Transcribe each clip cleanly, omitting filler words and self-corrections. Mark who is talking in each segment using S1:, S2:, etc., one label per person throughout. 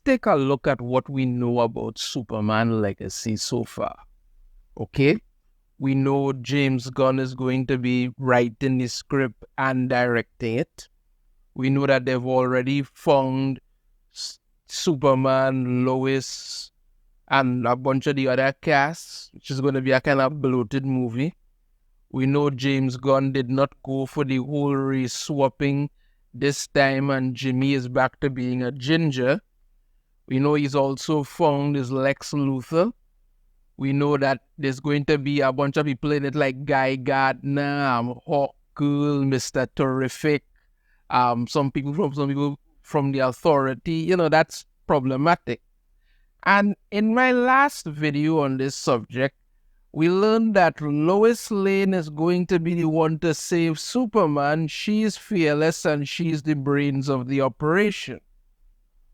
S1: take a look at what we know about Superman Legacy so far. Okay? We know James Gunn is going to be writing the script and directing it. We know that they've already found Superman, Lois, and a bunch of the other casts, which is going to be a kind of bloated movie. We know James Gunn did not go for the whole race swapping this time, and Jimmy is back to being a ginger. We know he's also found his Lex Luthor. We know that there's going to be a bunch of people in it like Guy Gardner, Hawk Girl, Mr. Terrific, some people from the Authority. You know, that's problematic. And in my last video on this subject, we learned that Lois Lane is going to be the one to save Superman. She's fearless and she's the brains of the operation.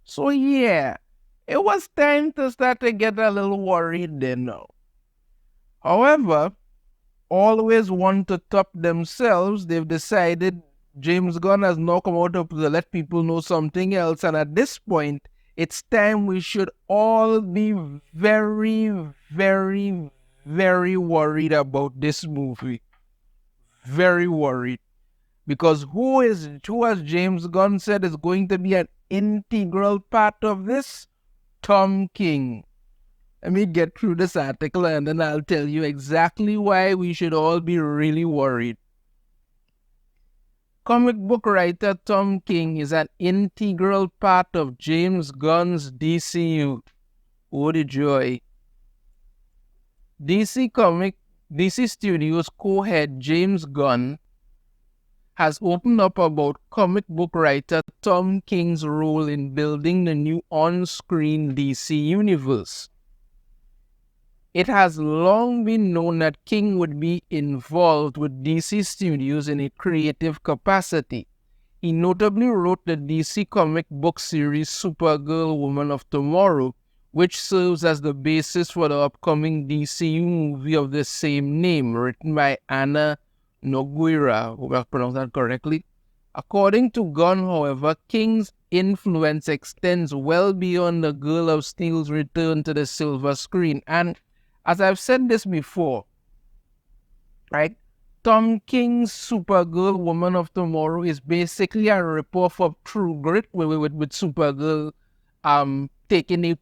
S1: So yeah, it was time to start to get a little worried then now. However, always want to top themselves, they've decided James Gunn has now come out to let people know something else, and at this point, it's time we should all be very, very, very worried about this movie. Very worried. Because who has James Gunn said is going to be an integral part of this? Tom King. Let me get through this article and then I'll tell you exactly why we should all be really worried. Comic book writer Tom King is an integral part of James Gunn's DCU. Oh, the joy. DC Studios co-head James Gunn has opened up about comic book writer Tom King's role in building the new on-screen DC universe. It has long been known that King would be involved with DC Studios in a creative capacity. He notably wrote the DC comic book series Supergirl Woman of Tomorrow, which serves as the basis for the upcoming DCU movie of the same name, written by Anna Nogueira, hope I pronounced that correctly. According to Gunn, however, King's influence extends well beyond the Girl of Steel's return to the silver screen. And as I've said this before, right, Tom King's Supergirl Woman of Tomorrow is basically a ripoff of True Grit with Supergirl taking the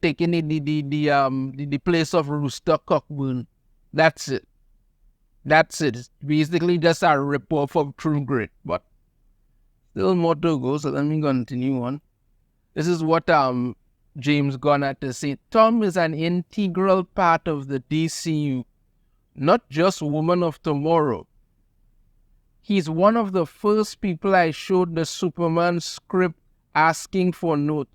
S1: place of Rooster Cockburn. That's it. It's basically just a ripoff of True Grit, but still more to go, so let me continue on. This is what James Gunn had to say. Tom is an integral part of the DCU, not just Woman of Tomorrow. He's one of the first people I showed the Superman script asking for notes.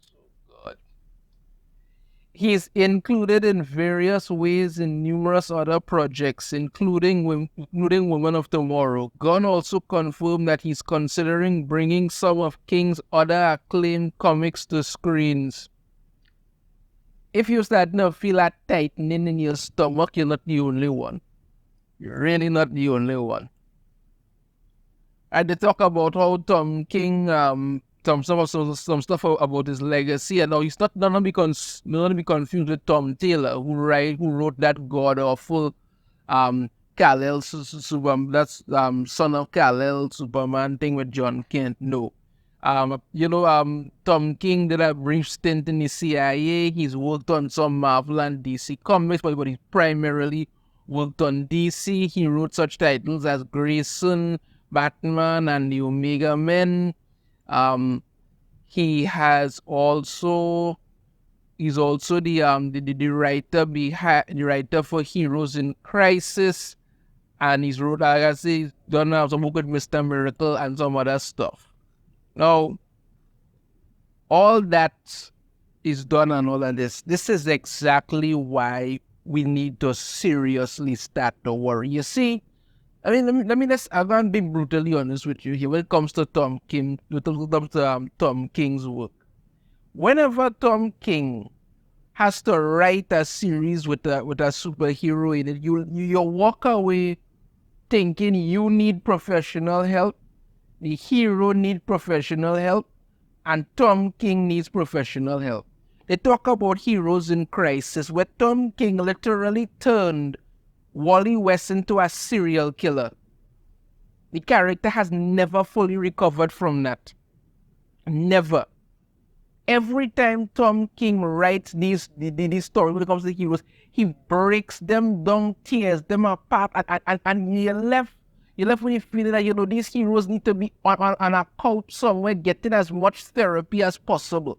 S1: He's included in various ways in numerous other projects, including Women of Tomorrow. Gunn also confirmed that he's considering bringing some of King's other acclaimed comics to screens. If you're starting to feel that tightening in your stomach, you're not the only one. You're really not the only one. I had to talk about how Tom King some stuff about his legacy, and now he's not to be confused with Tom Taylor, who wrote that god awful Kal-El Son of Kal-El Superman thing with John Kent. No, Tom King did a brief stint in the CIA. He's worked on some Marvel and DC comics, but he primarily worked on DC. He wrote such titles as Grayson, Batman, and the Omega Men. He's also the writer for Heroes in Crisis, and he's done some work with Mr. Miracle and some other stuff. Now, all that is done and all of this is exactly why we need to seriously start to worry. You see, I mean, I'm going to be brutally honest with you here when it comes to Tom King's work. Whenever Tom King has to write a series with a superhero in it, you walk away thinking you need professional help, the hero needs professional help, and Tom King needs professional help. They talk about heroes in crisis, where Tom King literally turned Wally West into a serial killer. The character has never fully recovered from that. Never. Every time Tom King writes these stories when it comes to heroes, he breaks them down, tears them apart, and you're left with the feeling that, these heroes need to be on a couch somewhere getting as much therapy as possible.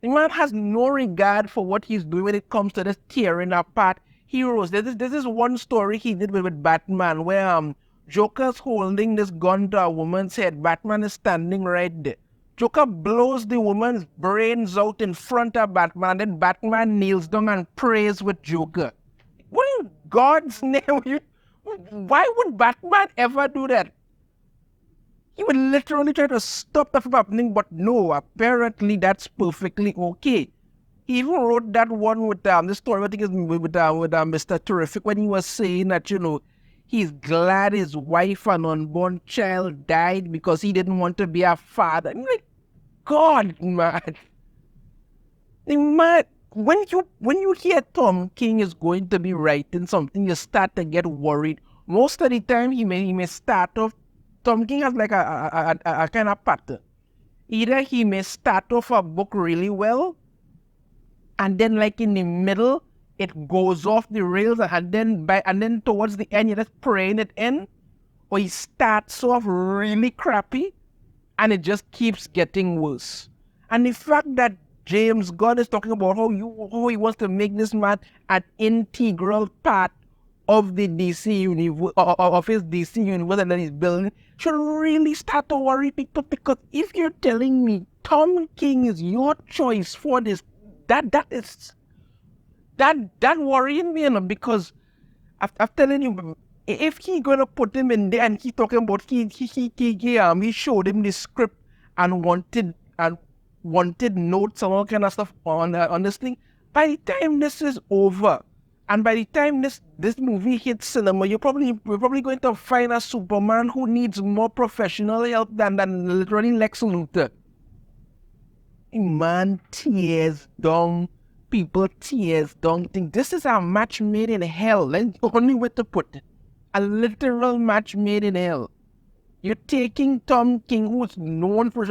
S1: The man has no regard for what he's doing when it comes to this tearing apart heroes. This is one story he did with Batman, where Joker's holding this gun to a woman's head. Batman is standing right there. Joker blows the woman's brains out in front of Batman, and then Batman kneels down and prays with Joker. What in God's name? Why would Batman ever do that? He would literally try to stop that from happening, but no, apparently that's perfectly okay. He even wrote that one with the story, I think is with Mr. Terrific, when he was saying that, he's glad his wife and unborn child died because he didn't want to be a father. I'm like, God, man. Man, when you hear Tom King is going to be writing something, you start to get worried. Most of the time, he may start off. Tom King has like a kind of pattern. Either he may start off a book really well, and then like in the middle, it goes off the rails, and then towards the end, you're just praying it in, or he starts off really crappy, and it just keeps getting worse. And the fact that James Gunn is talking about how he wants to make this man an integral part of the DC universe, of his DC universe that he's building, should really start to worry people, because if you're telling me Tom King is your choice for this, that worrying me, because I'm telling you, if he gonna put him in there and he talking about he showed him the script and wanted notes and all kind of stuff on this thing, by the time this is over, and by the time this movie hits cinema, we're probably going to find a Superman who needs more professional help than literally Lex Luthor. Man, tears down. People tears down. Think this is a match made in hell. That's the only way to put it. A literal match made in hell. You're taking Tom King, who's known for,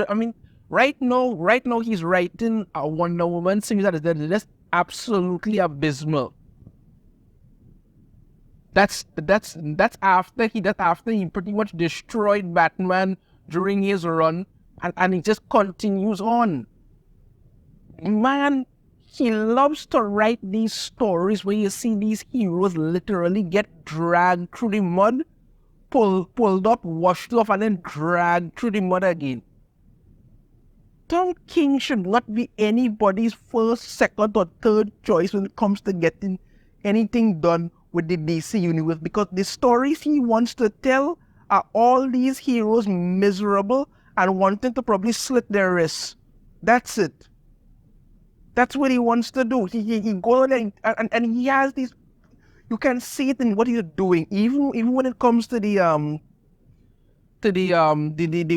S1: right now he's writing a Wonder Woman series that is just absolutely abysmal. That's after he pretty much destroyed Batman during his run, and he just continues on. Man, he loves to write these stories where you see these heroes literally get dragged through the mud, pulled up, washed off, and then dragged through the mud again. Tom King should not be anybody's first, second, or third choice when it comes to getting anything done with the DC universe, because the stories he wants to tell are all these heroes miserable and wanting to probably slit their wrists. That's it. That's what he wants to do. He goes there and he has these. You can see it in what he's doing, even when it comes to the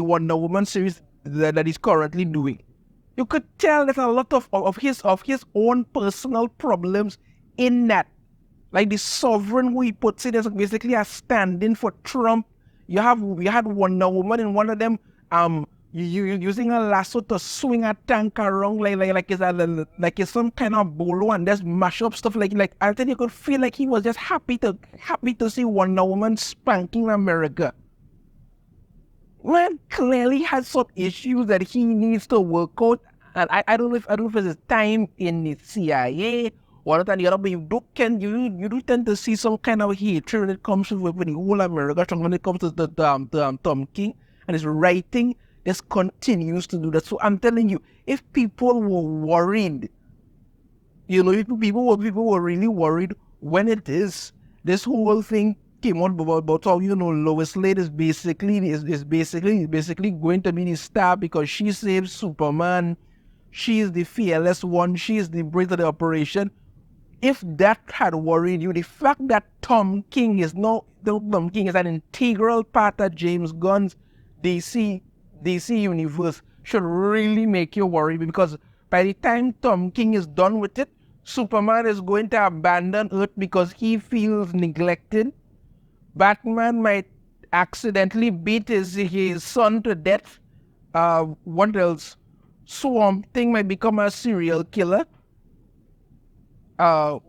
S1: Wonder Woman series that he's currently doing. You could tell there's a lot of his own personal problems in that. Like the sovereign who he puts it as basically a stand-in for Trump. You had Wonder Woman in one of them. You using a lasso to swing a tank around like it's some kind of bolo and just mash up stuff like I think you could feel like he was just happy to see Wonder Woman spanking America. Man clearly has some issues that he needs to work out, and I don't know if it's his time in the CIA or not, the other, but you do tend to see some kind of hatred when it comes to with the whole America, when it comes to the Tom King and his writing. This continues to do that. So I'm telling you, if people were worried, if people were really worried when this whole thing came out about how Lois Lane is basically going to be the star because she saved Superman, she is the fearless one, she is the brains of the operation. If that had worried you, the fact that Tom King is an integral part of James Gunn's DC universe should really make you worry, because by the time Tom King is done with it, Superman is going to abandon Earth because he feels neglected. Batman might accidentally beat his son to death. What else? Swamp Thing might become a serial killer. What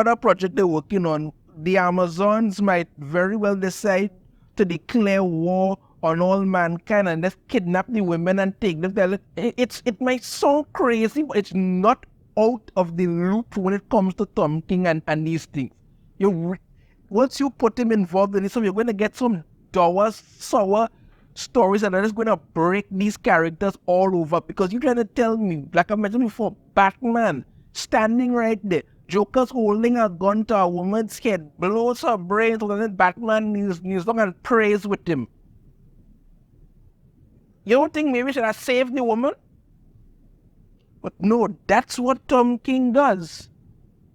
S1: a project they're working on. The Amazons might very well decide to declare war on all mankind and just kidnap the women and take them. It might sound crazy, but it's not out of the loop when it comes to Tom King and these things. Once you put him involved in this, you're going to get some dour, sour stories and they're just going to break these characters all over. Because you're trying to tell me, like I mentioned before, Batman standing right there, Joker's holding a gun to a woman's head, blows her brains, and then Batman kneels down and prays with him. You don't think maybe should I save the woman? But no, that's what Tom King does.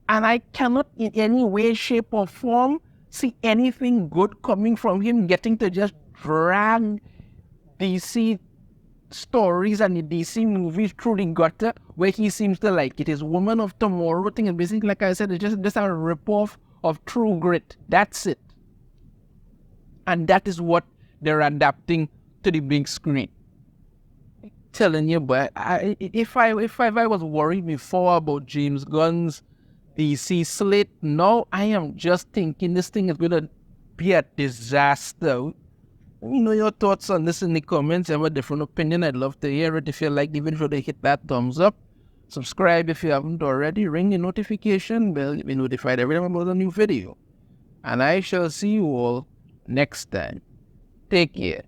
S1: And I cannot in any way, shape, or form see anything good coming from him getting to just drag DC stories and the DC movies through the gutter where he seems to like it. His Woman of Tomorrow thing, and basically, like I said, it's just a rip-off of True Grit. That's it. And that is what they're adapting to the big screen. Telling you, but if I was worried before about James Gunn's DC slate, now I am just thinking this thing is going to be a disaster. Let me know your thoughts on this in the comments. You have a different opinion, I'd love to hear it. If you like the video, hit that thumbs up. Subscribe if you haven't already. Ring the notification bell to be notified every time I upload a new video. And I shall see you all next time. Take care.